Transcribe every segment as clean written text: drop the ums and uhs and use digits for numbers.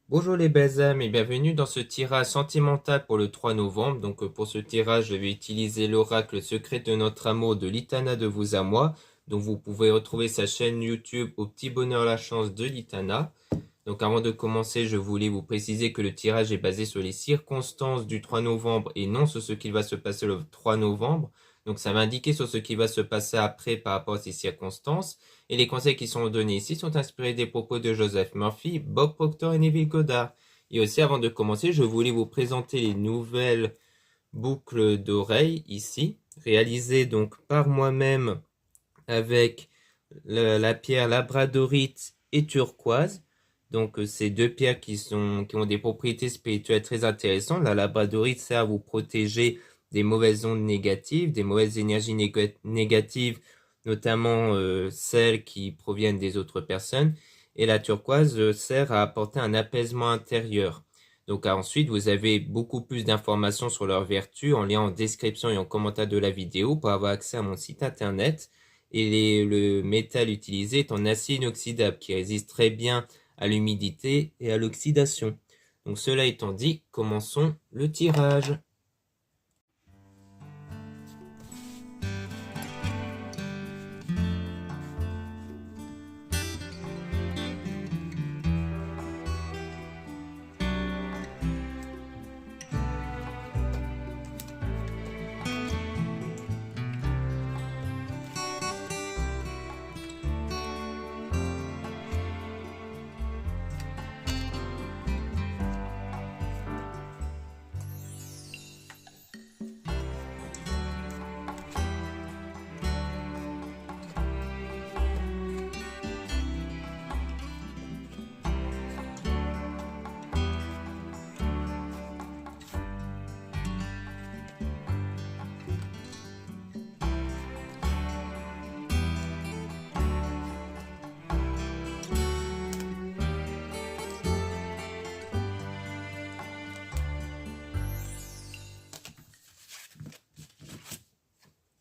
Bonjour les belles âmes et bienvenue dans ce tirage sentimental pour le 3 novembre. Pour ce tirage, je vais utiliser l'oracle secret de notre amour de Litana de vous à moi. Donc vous pouvez retrouver sa chaîne YouTube au petit bonheur la chance de Litana. Donc avant de commencer, je voulais vous préciser que le tirage est basé sur les circonstances du 3 novembre et non sur ce qui va se passer le 3 novembre. Donc ça va indiquer sur ce qui va se passer après par rapport à ces circonstances. Et les conseils qui sont donnés ici sont inspirés des propos de Joseph Murphy, Bob Proctor et Neville Goddard. Et aussi avant de commencer, je voulais vous présenter les nouvelles boucles d'oreilles ici, réalisées donc par moi-même avec la pierre labradorite et turquoise. Ces deux pierres qui ont des propriétés spirituelles très intéressantes. La labradorite sert à vous protéger des mauvaises ondes négatives, des mauvaises énergies négatives, notamment celles qui proviennent des autres personnes. Et la turquoise sert à apporter un apaisement intérieur. Donc ensuite, vous avez beaucoup plus d'informations sur leurs vertus en lien en description et en commentaire de la vidéo pour avoir accès à mon site internet. Et le métal utilisé est en acier inoxydable qui résiste très bien à l'humidité et à l'oxydation. Donc cela étant dit, commençons le tirage.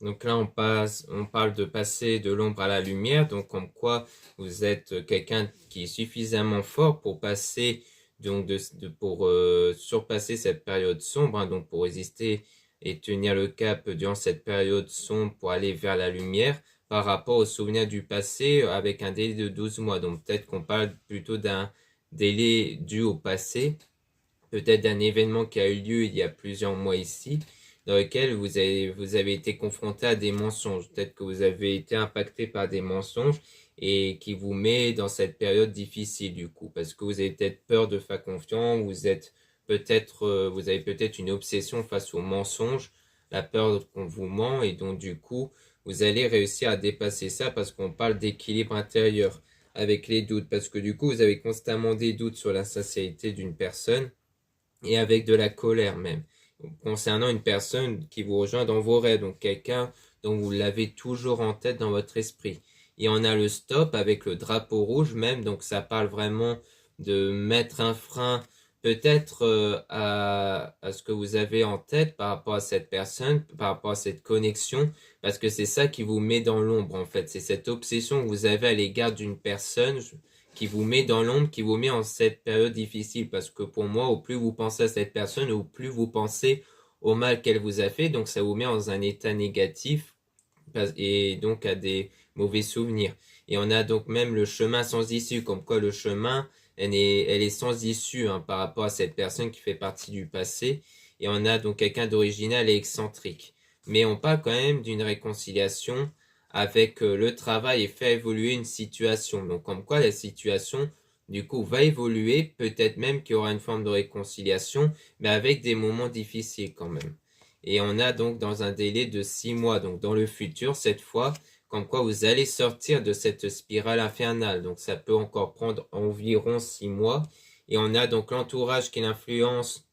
Donc là, on parle de passer de l'ombre à la lumière, donc comme quoi vous êtes quelqu'un qui est suffisamment fort pour passer, pour surpasser cette période sombre, hein, donc pour résister et tenir le cap durant cette période sombre pour aller vers la lumière par rapport aux souvenirs du passé avec un délai de 12 mois. Donc peut-être qu'on parle plutôt d'un délai dû au passé, peut-être d'un événement qui a eu lieu il y a plusieurs mois ici, dans lequel vous avez été confronté à des mensonges. Peut-être que vous avez été impacté par des mensonges et qui vous met dans cette période difficile du coup, parce que vous avez peut-être peur de faire confiance, vous avez peut-être une obsession face aux mensonges, la peur qu'on vous ment, et donc du coup, vous allez réussir à dépasser ça parce qu'on parle d'équilibre intérieur avec les doutes, parce que du coup, vous avez constamment des doutes sur la sincérité d'une personne et avec de la colère même, concernant une personne qui vous rejoint dans vos rêves, donc quelqu'un dont vous l'avez toujours en tête dans votre esprit. Et on a le stop avec le drapeau rouge même, donc ça parle vraiment de mettre un frein peut-être à ce que vous avez en tête par rapport à cette personne, par rapport à cette connexion, parce que c'est ça qui vous met dans l'ombre en fait, c'est cette obsession que vous avez à l'égard d'une personne qui vous met dans l'ombre, qui vous met en cette période difficile. Parce que pour moi, au plus vous pensez à cette personne, au plus vous pensez au mal qu'elle vous a fait, donc ça vous met dans un état négatif et donc à des mauvais souvenirs. Et on a donc même le chemin sans issue, comme quoi le chemin, elle est sans issue hein, par rapport à cette personne qui fait partie du passé. Et on a donc quelqu'un d'original et excentrique. Mais on parle quand même d'une réconciliation avec le travail et faire évoluer une situation. Donc comme quoi la situation du coup va évoluer, peut-être même qu'il y aura une forme de réconciliation, mais avec des moments difficiles quand même. Et on a donc dans un délai de 6 mois, donc dans le futur cette fois, comme quoi vous allez sortir de cette spirale infernale. Donc ça peut encore prendre environ 6 mois. Et on a donc l'entourage qui l'influence,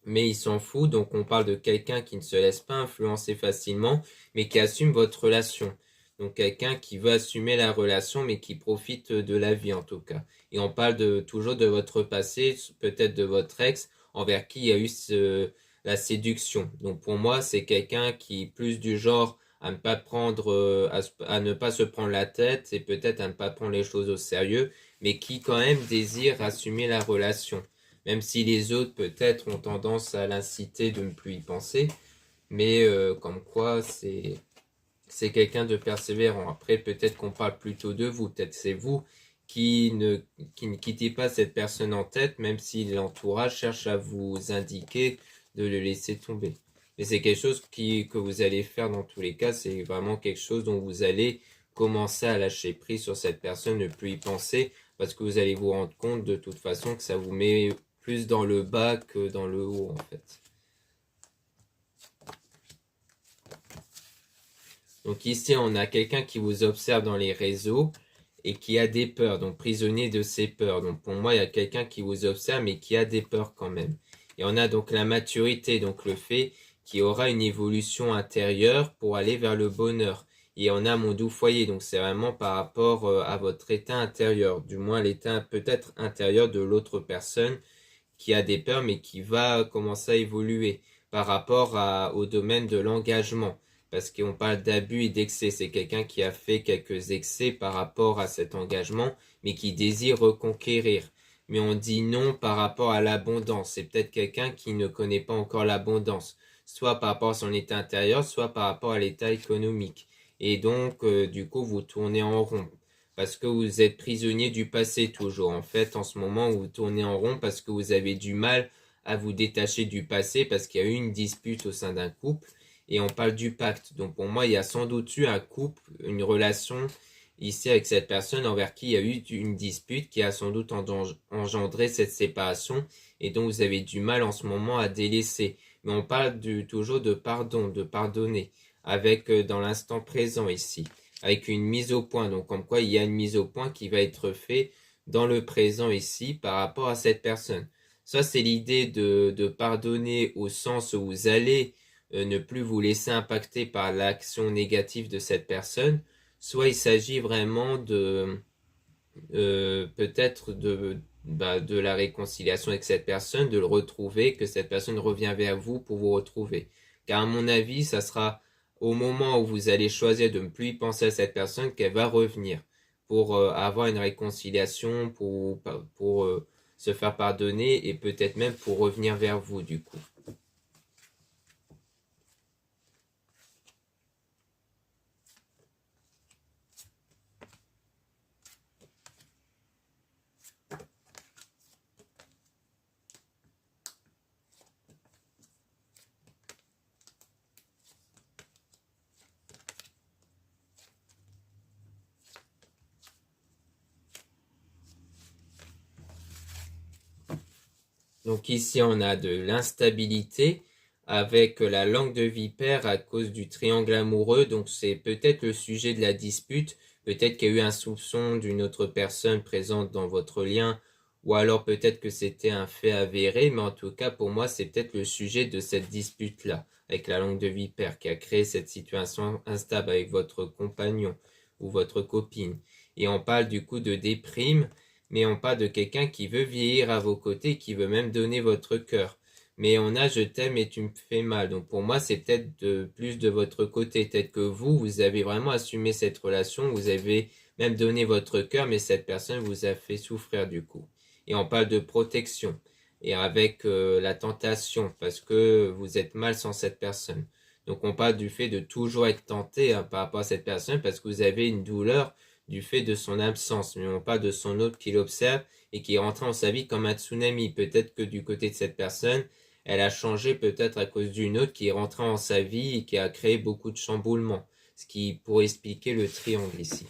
mais il s'en fout. Donc on parle de quelqu'un qui ne se laisse pas influencer facilement, mais qui assume votre relation. Donc quelqu'un qui veut assumer la relation, mais qui profite de la vie en tout cas. Et on parle toujours de votre passé, peut-être de votre ex, envers qui il y a eu la séduction. Donc pour moi, c'est quelqu'un qui est plus du genre à ne pas à ne pas se prendre la tête et peut-être à ne pas prendre les choses au sérieux, mais qui quand même désire assumer la relation. même si les autres peut-être ont tendance à l'inciter de ne plus y penser, mais comme quoi c'est quelqu'un de persévérant. Après, peut-être qu'on parle plutôt de vous, peut-être c'est vous qui ne quittez pas cette personne en tête, même si l'entourage cherche à vous indiquer de le laisser tomber. Mais c'est quelque chose que vous allez faire dans tous les cas, c'est vraiment quelque chose dont vous allez commencer à lâcher prise sur cette personne, ne plus y penser, parce que vous allez vous rendre compte de toute façon que ça vous met plus dans le bas que dans le haut en fait. Donc ici, on a quelqu'un qui vous observe dans les réseaux et qui a des peurs, donc prisonnier de ses peurs. Donc pour moi, il y a quelqu'un qui vous observe mais qui a des peurs quand même. Et on a donc la maturité, donc le fait qu'il y aura une évolution intérieure pour aller vers le bonheur. Et on a mon doux foyer, donc c'est vraiment par rapport à votre état intérieur, du moins l'état peut-être intérieur de l'autre personne qui a des peurs mais qui va commencer à évoluer par rapport au domaine de l'engagement. Parce qu'on parle d'abus et d'excès. C'est quelqu'un qui a fait quelques excès par rapport à cet engagement, mais qui désire reconquérir. Mais on dit non par rapport à l'abondance. C'est peut-être quelqu'un qui ne connaît pas encore l'abondance, soit par rapport à son état intérieur, soit par rapport à l'état économique. Et donc, du coup, vous tournez en rond. Parce que vous êtes prisonnier du passé toujours. En fait, en ce moment, vous tournez en rond parce que vous avez du mal à vous détacher du passé parce qu'il y a eu une dispute au sein d'un couple. Et on parle du pacte. Donc pour moi, il y a sans doute eu un couple, une relation ici avec cette personne envers qui il y a eu une dispute qui a sans doute engendré cette séparation et dont vous avez du mal en ce moment à délaisser. Mais on parle toujours de pardon, de pardonner, avec dans l'instant présent ici, avec une mise au point. Donc comme quoi il y a une mise au point qui va être faite dans le présent ici par rapport à cette personne. Ça, c'est l'idée de pardonner au sens où vous allez ne plus vous laisser impacter par l'action négative de cette personne, soit il s'agit vraiment de peut-être de la réconciliation avec cette personne, de le retrouver, que cette personne revient vers vous pour vous retrouver. Car à mon avis, ça sera au moment où vous allez choisir de ne plus y penser à cette personne qu'elle va revenir pour avoir une réconciliation, pour se faire pardonner et peut-être même pour revenir vers vous du coup. Donc ici, on a de l'instabilité avec la langue de vipère à cause du triangle amoureux. Donc c'est peut-être le sujet de la dispute. Peut-être qu'il y a eu un soupçon d'une autre personne présente dans votre lien. Ou alors peut-être que c'était un fait avéré. Mais en tout cas, pour moi, c'est peut-être le sujet de cette dispute-là avec la langue de vipère qui a créé cette situation instable avec votre compagnon ou votre copine. Et on parle du coup de déprime, mais on parle de quelqu'un qui veut vieillir à vos côtés, qui veut même donner votre cœur. Mais on a je t'aime et tu me fais mal. Donc pour moi, c'est peut-être plus de votre côté. Peut-être que vous avez vraiment assumé cette relation, vous avez même donné votre cœur, mais cette personne vous a fait souffrir du coup. Et on parle de protection. Et avec la tentation, parce que vous êtes mal sans cette personne. Donc on parle du fait de toujours être tenté par rapport à cette personne, parce que vous avez une douleur du fait de son absence, mais non pas de son autre qui l'observe et qui est rentré dans sa vie comme un tsunami. Peut-être que du côté de cette personne, elle a changé peut-être à cause d'une autre qui est rentrée dans sa vie et qui a créé beaucoup de chamboulements, ce qui pourrait expliquer le triangle ici.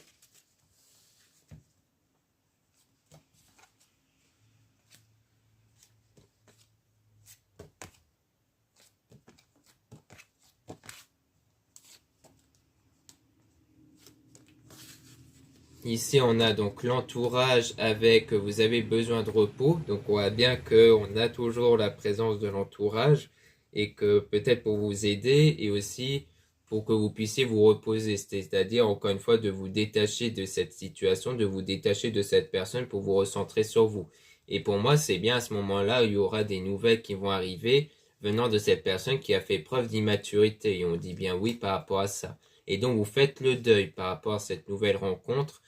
Ici, on a donc l'entourage avec vous avez besoin de repos. Donc, on voit bien qu'on a toujours la présence de l'entourage et que peut-être pour vous aider et aussi pour que vous puissiez vous reposer. C'est-à-dire, encore une fois, de vous détacher de cette situation, de vous détacher de cette personne pour vous recentrer sur vous. Et pour moi, c'est bien à ce moment-là où il y aura des nouvelles qui vont arriver venant de cette personne qui a fait preuve d'immaturité. Et on dit bien oui par rapport à ça. Et donc, vous faites le deuil par rapport à cette nouvelle rencontre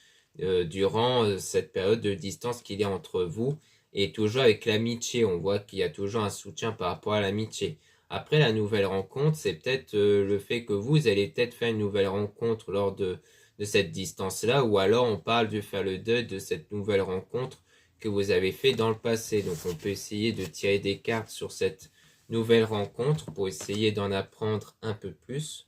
durant cette période de distance qu'il y a entre vous Et toujours avec l'amitié, on voit qu'il y a toujours un soutien par rapport à l'amitié. Après la nouvelle rencontre, c'est peut-être le fait que vous allez peut-être faire une nouvelle rencontre lors de cette distance-là, ou alors on parle de faire le deuil de cette nouvelle rencontre que vous avez fait dans le passé. Donc on peut essayer de tirer des cartes sur cette nouvelle rencontre pour essayer d'en apprendre un peu plus.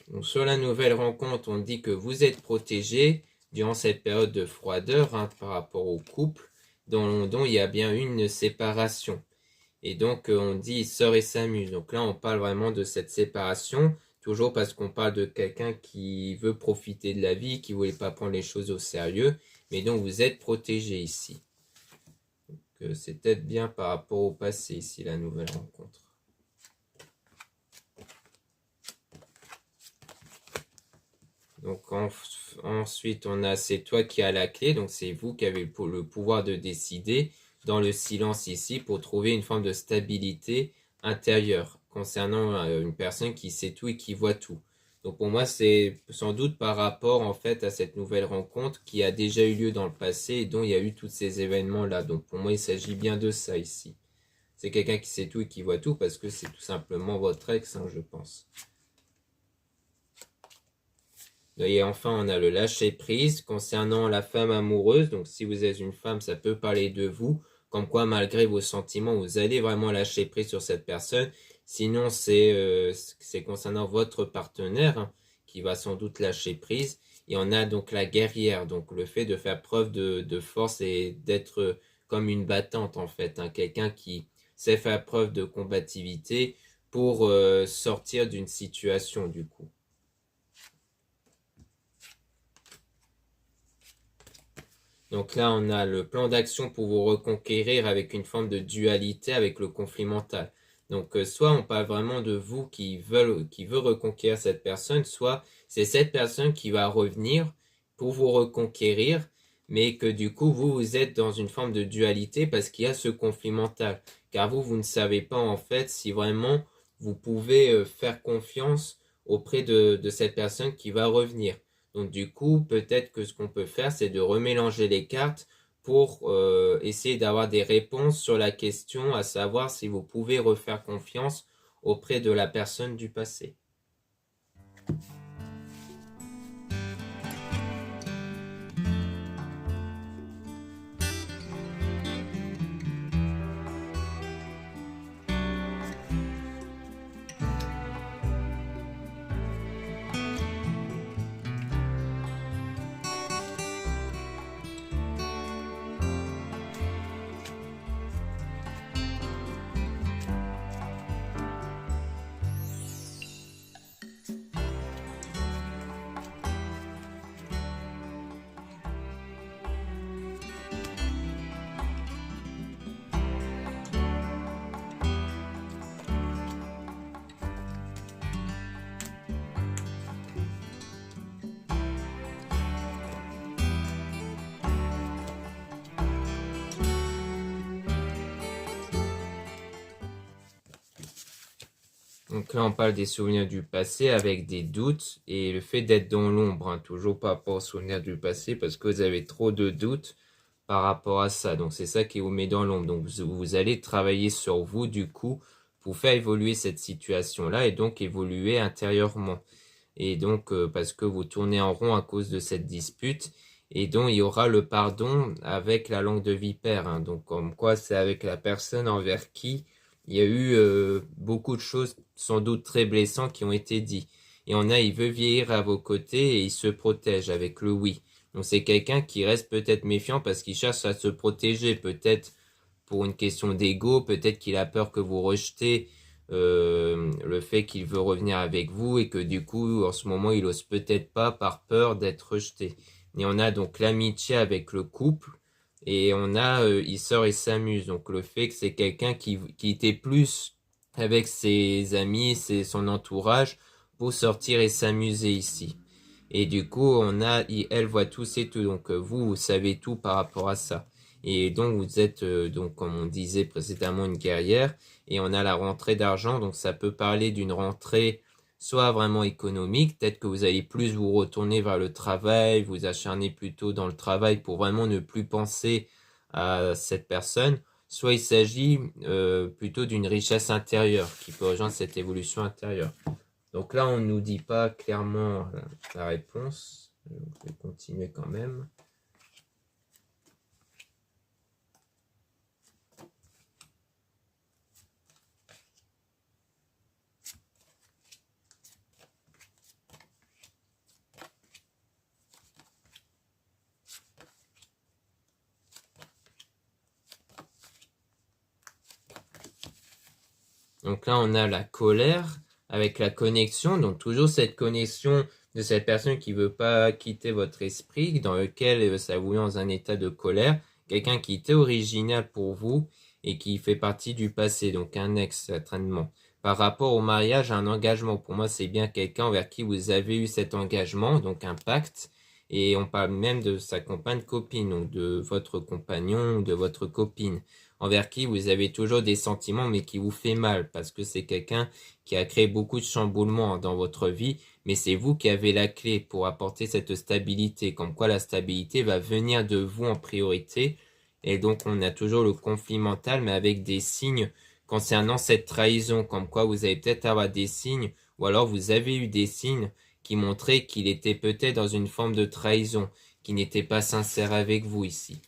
Donc, sur la nouvelle rencontre, on dit que vous êtes protégé durant cette période de froideur par rapport au couple dont il y a bien une séparation. Et donc, on dit il sort et s'amuse. Donc là, on parle vraiment de cette séparation, toujours parce qu'on parle de quelqu'un qui veut profiter de la vie, qui ne voulait pas prendre les choses au sérieux. Mais donc, vous êtes protégé ici. Donc, c'est peut-être bien par rapport au passé ici, la nouvelle rencontre. Donc ensuite, on a c'est toi qui as la clé, donc c'est vous qui avez le pouvoir de décider dans le silence ici pour trouver une forme de stabilité intérieure concernant une personne qui sait tout et qui voit tout. Donc pour moi, c'est sans doute par rapport en fait à cette nouvelle rencontre qui a déjà eu lieu dans le passé et dont il y a eu tous ces événements-là. Donc pour moi, il s'agit bien de ça ici. C'est quelqu'un qui sait tout et qui voit tout parce que c'est tout simplement votre ex, hein, je pense. Et enfin, on a le lâcher-prise concernant la femme amoureuse. Donc, si vous êtes une femme, ça peut parler de vous. Comme quoi, malgré vos sentiments, vous allez vraiment lâcher prise sur cette personne. Sinon, c'est concernant votre partenaire hein, qui va sans doute lâcher prise. Et on a donc la guerrière, donc le fait de faire preuve de force et d'être comme une battante en fait. Hein, quelqu'un qui sait faire preuve de combativité pour sortir d'une situation du coup. Donc là, on a le plan d'action pour vous reconquérir avec une forme de dualité avec le conflit mental. Donc soit on parle vraiment de vous qui veut reconquérir cette personne, soit c'est cette personne qui va revenir pour vous reconquérir, mais que du coup vous êtes dans une forme de dualité parce qu'il y a ce conflit mental. Car vous ne savez pas en fait si vraiment vous pouvez faire confiance auprès de cette personne qui va revenir. Donc du coup, peut-être que ce qu'on peut faire, c'est de remélanger les cartes pour essayer d'avoir des réponses sur la question, à savoir si vous pouvez refaire confiance auprès de la personne du passé. Donc là, on parle des souvenirs du passé avec des doutes et le fait d'être dans l'ombre, hein, toujours par rapport aux souvenirs du passé parce que vous avez trop de doutes par rapport à ça. Donc c'est ça qui vous met dans l'ombre. Donc vous allez travailler sur vous du coup pour faire évoluer cette situation-là et donc évoluer intérieurement. Et donc parce que vous tournez en rond à cause de cette dispute et donc il y aura le pardon avec la langue de vipère. Hein. Donc comme quoi c'est avec la personne envers qui il y a eu beaucoup de choses sans doute très blessantes qui ont été dites. Et il veut vieillir à vos côtés et il se protège avec le oui. Donc c'est quelqu'un qui reste peut-être méfiant parce qu'il cherche à se protéger, peut-être pour une question d'ego, peut-être qu'il a peur que vous rejetez le fait qu'il veut revenir avec vous et que du coup en ce moment il ose peut-être pas par peur d'être rejeté. Et on a donc l'amitié avec le couple. Et on a il sort et s'amuse. Donc le fait que c'est quelqu'un qui était plus avec ses amis, son entourage pour sortir et s'amuser ici. Et du coup, elle voit tout, c'est tout. Donc vous savez tout par rapport à ça. Et donc vous êtes, donc comme on disait précédemment, une guerrière. Et on a la rentrée d'argent. Donc ça peut parler d'une rentrée soit vraiment économique, peut-être que vous allez plus vous retourner vers le travail, vous acharner plutôt dans le travail pour vraiment ne plus penser à cette personne, soit il s'agit plutôt d'une richesse intérieure qui peut rejoindre cette évolution intérieure. Donc là, on ne nous dit pas clairement la réponse. On peut continuer quand même. Donc là, on a la colère avec la connexion. Donc toujours cette connexion de cette personne qui ne veut pas quitter votre esprit, dans lequel ça vous met dans un état de colère. Quelqu'un qui était original pour vous et qui fait partie du passé, donc un ex certainement. Par rapport au mariage, un engagement, pour moi, c'est bien quelqu'un envers qui vous avez eu cet engagement, donc un pacte. Et on parle même de sa compagne copine, donc de votre compagnon ou de votre copine envers qui vous avez toujours des sentiments mais qui vous fait mal parce que c'est quelqu'un qui a créé beaucoup de chamboulements dans votre vie, mais c'est vous qui avez la clé pour apporter cette stabilité, comme quoi la stabilité va venir de vous en priorité. Et donc on a toujours le conflit mental mais avec des signes concernant cette trahison, comme quoi vous allez peut-être avoir des signes ou alors vous avez eu des signes qui montraient qu'il était peut-être dans une forme de trahison, qui n'était pas sincère avec vous ici.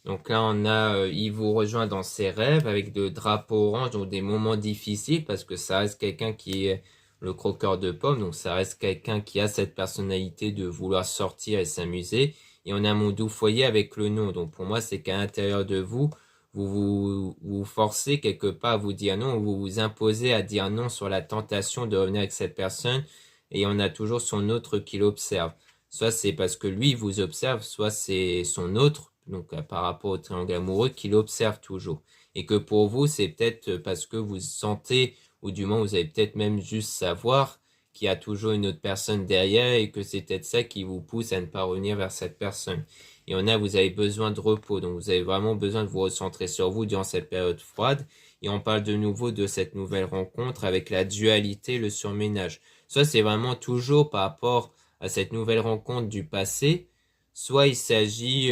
Donc là, on a, il vous rejoint dans ses rêves avec de drapeaux orange, donc des moments difficiles parce que ça reste quelqu'un qui est le croqueur de pommes, donc ça reste quelqu'un qui a cette personnalité de vouloir sortir et s'amuser. Et on a mon doux foyer avec le non. Donc pour moi, c'est qu'à l'intérieur de vous, vous forcez quelque part à vous dire non, vous vous imposez à dire non sur la tentation de revenir avec cette personne. Et on a toujours son autre qui l'observe. Soit c'est parce que lui vous observe, soit c'est son autre, donc par rapport au triangle amoureux, qui l'observe toujours. Et que pour vous, c'est peut-être parce que vous sentez, ou du moins vous allez peut-être même juste savoir qu'il y a toujours une autre personne derrière et que c'est peut-être ça qui vous pousse à ne pas revenir vers cette personne. Et on a, vous avez besoin de repos, donc vous avez vraiment besoin de vous recentrer sur vous durant cette période froide. Et on parle de nouveau de cette nouvelle rencontre avec la dualité, le surménage. Ça, c'est vraiment toujours par rapport à cette nouvelle rencontre du passé, soit il s'agit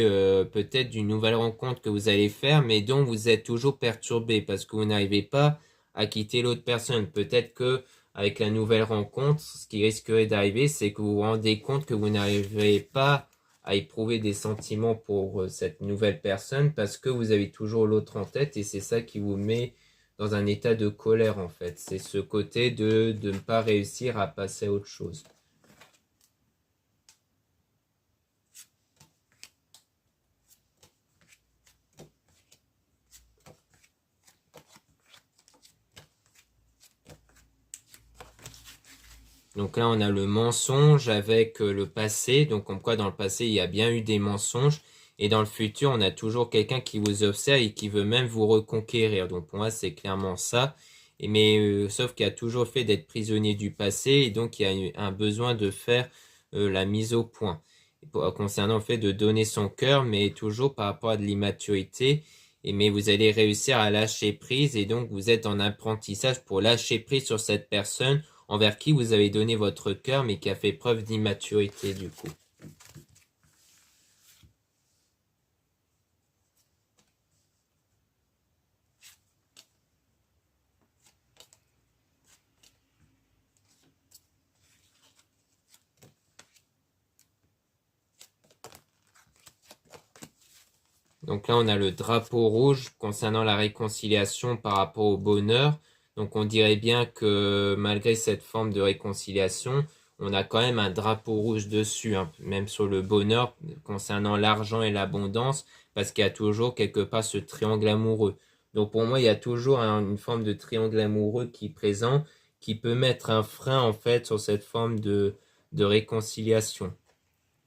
peut-être d'une nouvelle rencontre que vous allez faire, mais dont vous êtes toujours perturbé parce que vous n'arrivez pas à quitter l'autre personne. Peut-être que avec la nouvelle rencontre, ce qui risquerait d'arriver, c'est que vous vous rendez compte que vous n'arriverez pas à éprouver des sentiments pour cette nouvelle personne parce que vous avez toujours l'autre en tête et c'est ça qui vous met dans un état de colère en fait. C'est ce côté de ne pas réussir à passer à autre chose. Donc là, on a le mensonge avec le passé. Donc comme quoi dans le passé, il y a bien eu des mensonges. Et dans le futur, on a toujours quelqu'un qui vous observe et qui veut même vous reconquérir. Donc pour moi, c'est clairement ça. Mais sauf qu'il y a toujours fait d'être prisonnier du passé. Et donc il y a un besoin de faire la mise au point. Concernant le fait de donner son cœur, mais toujours par rapport à de l'immaturité. Mais vous allez réussir à lâcher prise. Et donc vous êtes en apprentissage pour lâcher prise sur cette personne envers qui vous avez donné votre cœur mais qui a fait preuve d'immaturité du coup. Donc là, on a le drapeau rouge concernant la réconciliation par rapport au bonheur. Donc on dirait bien que malgré cette forme de réconciliation, on a quand même un drapeau rouge dessus, hein, même sur le bonheur concernant l'argent et l'abondance, parce qu'il y a toujours quelque part ce triangle amoureux. Donc pour moi, il y a toujours une forme de triangle amoureux qui est présent, qui peut mettre un frein en fait sur cette forme de réconciliation.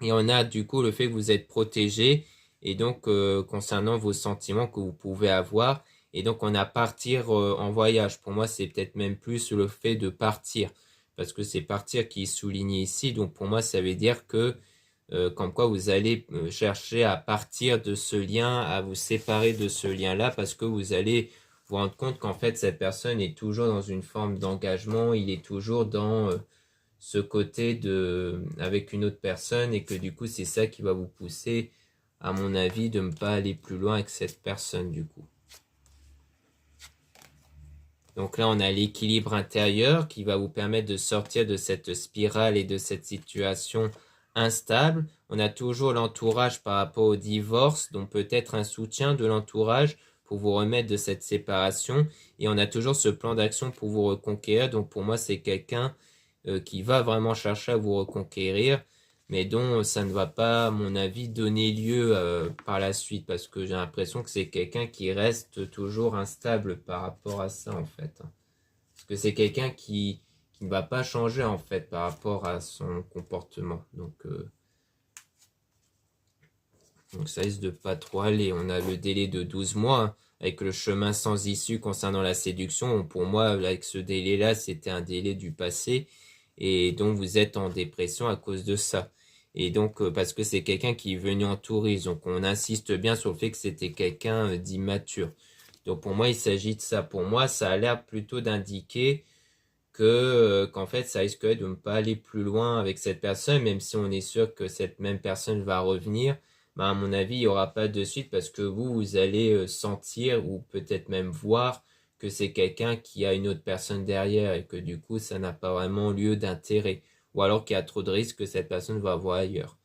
Et on a du coup le fait que vous êtes protégé et donc concernant vos sentiments que vous pouvez avoir. Et donc on a partir en voyage. Pour moi, c'est peut-être même plus le fait de partir, parce que c'est partir qui est souligné ici. Donc pour moi, ça veut dire que comme quoi vous allez chercher à partir de ce lien, à vous séparer de ce lien-là, parce que vous allez vous rendre compte qu'en fait cette personne est toujours dans une forme d'engagement, il est toujours dans ce côté de avec une autre personne, et que du coup c'est ça qui va vous pousser, à mon avis, de ne pas aller plus loin avec cette personne du coup. Donc là, on a l'équilibre intérieur qui va vous permettre de sortir de cette spirale et de cette situation instable. On a toujours l'entourage par rapport au divorce, donc peut-être un soutien de l'entourage pour vous remettre de cette séparation. Et on a toujours ce plan d'action pour vous reconquérir. Donc pour moi, c'est quelqu'un qui va vraiment chercher à vous reconquérir, mais dont ça ne va pas, à mon avis, donner lieu par la suite, parce que j'ai l'impression que c'est quelqu'un qui reste toujours instable par rapport à ça, en fait. Parce que c'est quelqu'un qui ne va pas changer, en fait, par rapport à son comportement. Donc ça risque de pas trop aller. On a le délai de 12 mois, hein, avec le chemin sans issue concernant la séduction. Pour moi, avec ce délai-là, c'était un délai du passé, et donc vous êtes en dépression à cause de ça. Et donc, parce que c'est quelqu'un qui est venu en tourisme, donc on insiste bien sur le fait que c'était quelqu'un d'immature. Donc pour moi, il s'agit de ça. Pour moi, ça a l'air plutôt d'indiquer qu'en fait, ça risque de ne pas aller plus loin avec cette personne, même si on est sûr que cette même personne va revenir. Mais à mon avis, il n'y aura pas de suite, parce que vous allez sentir, ou peut-être même voir, que c'est quelqu'un qui a une autre personne derrière, et que du coup, ça n'a pas vraiment lieu d'intérêt. Ou alors qu'il y a trop de risques que cette personne va voir ailleurs.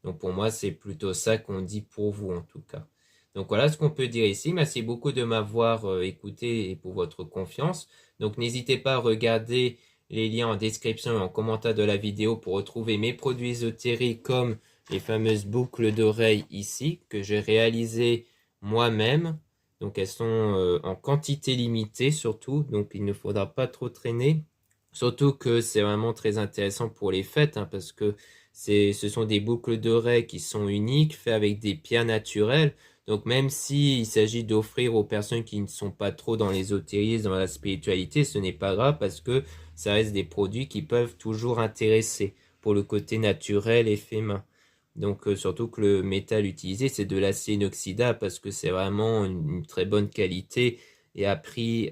Donc pour moi, c'est plutôt ça qu'on dit pour vous, en tout cas. Donc voilà ce qu'on peut dire ici. Merci beaucoup de m'avoir écouté et pour votre confiance. Donc n'hésitez pas à regarder les liens en description et en commentaire de la vidéo pour retrouver mes produits ésotériques, comme les fameuses boucles d'oreilles ici, que j'ai réalisées moi-même. Donc elles sont en quantité limitée surtout, donc il ne faudra pas trop traîner. Surtout que c'est vraiment très intéressant pour les fêtes, hein, parce que ce sont des boucles d'oreilles qui sont uniques, faites avec des pierres naturelles. Donc même s'il s'agit d'offrir aux personnes qui ne sont pas trop dans l'ésotérisme, dans la spiritualité, ce n'est pas grave, parce que ça reste des produits qui peuvent toujours intéresser pour le côté naturel et fait main. Donc surtout que le métal utilisé, c'est de l'acier inoxydable, parce que c'est vraiment une très bonne qualité et à prix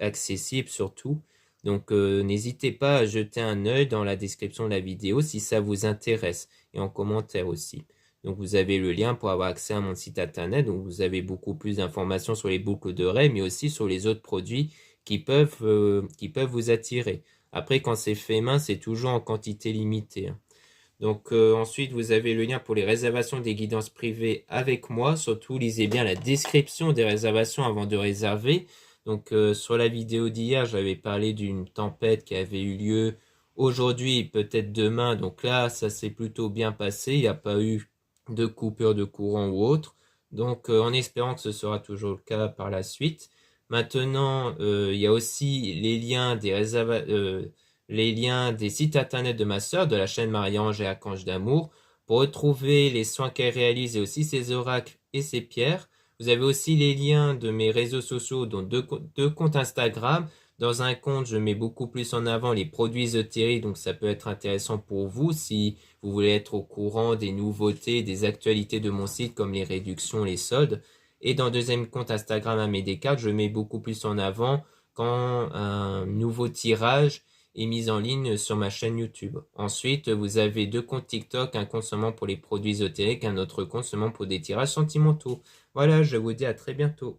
accessible surtout. Donc n'hésitez pas à jeter un œil dans la description de la vidéo si ça vous intéresse, et en commentaire aussi. Donc vous avez le lien pour avoir accès à mon site internet, donc vous avez beaucoup plus d'informations sur les boucles d'oreilles, mais aussi sur les autres produits qui peuvent vous attirer. Après, quand c'est fait main, c'est toujours en quantité limitée, hein. Donc ensuite, vous avez le lien pour les réservations des guidances privées avec moi. Surtout, lisez bien la description des réservations avant de réserver. Donc sur la vidéo d'hier, j'avais parlé d'une tempête qui avait eu lieu aujourd'hui, peut-être demain. Donc là, ça s'est plutôt bien passé. Il n'y a pas eu de coupure de courant ou autre. Donc en espérant que ce sera toujours le cas par la suite. Maintenant, il y a aussi les liens des sites internet de ma sœur, de la chaîne Marie-Ange et Archange d'Amour, pour retrouver les soins qu'elle réalise et aussi ses oracles et ses pierres. Vous avez aussi les liens de mes réseaux sociaux, dont deux comptes Instagram. Dans un compte, je mets beaucoup plus en avant les produits ésotériques, donc ça peut être intéressant pour vous si vous voulez être au courant des nouveautés, des actualités de mon site, comme les réductions, les soldes. Et dans le deuxième compte Instagram à mes Descartes, je mets beaucoup plus en avant quand un nouveau tirage est mis en ligne sur ma chaîne YouTube. Ensuite, vous avez deux comptes TikTok, un compte seulement pour les produits ésotériques, un autre compte seulement pour des tirages sentimentaux. Voilà, je vous dis à très bientôt.